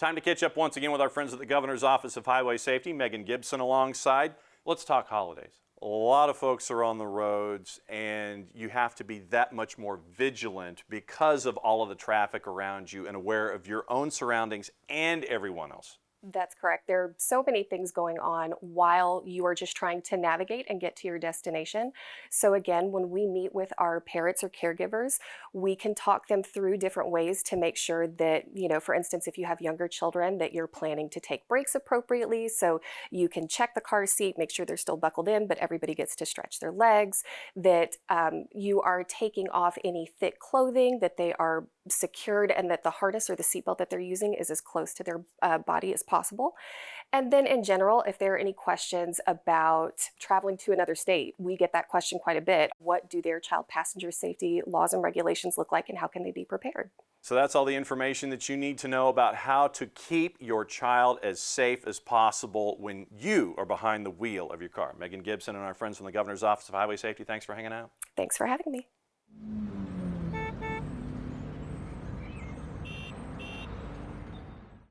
Time to catch up once again with our friends at the Governor's Office of Highway Safety. Megan Gibson alongside. Let's talk holidays. A lot of folks are on the roads, and you have to be that much more vigilant because of all of the traffic around you and aware of your own surroundings and everyone else. That's correct. There are so many things going on while you are just trying to navigate and get to your destination. So again, when we meet with our parents or caregivers, we can talk them through different ways to make sure that, for instance, if you have younger children, that you're planning to take breaks appropriately. So you can check the car seat, make sure they're still buckled in, but everybody gets to stretch their legs, that you are taking off any thick clothing, that they are secured, and that the harness or the seatbelt that they're using is as close to their body as possible. And then in general, if there are any questions about traveling to another state, we get that question quite a bit. What do their child passenger safety laws and regulations look like, and how can they be prepared? So that's all the information that you need to know about how to keep your child as safe as possible when you are behind the wheel of your car. Megan Gibson and our friends from the Governor's Office of Highway Safety, thanks for hanging out. Thanks for having me.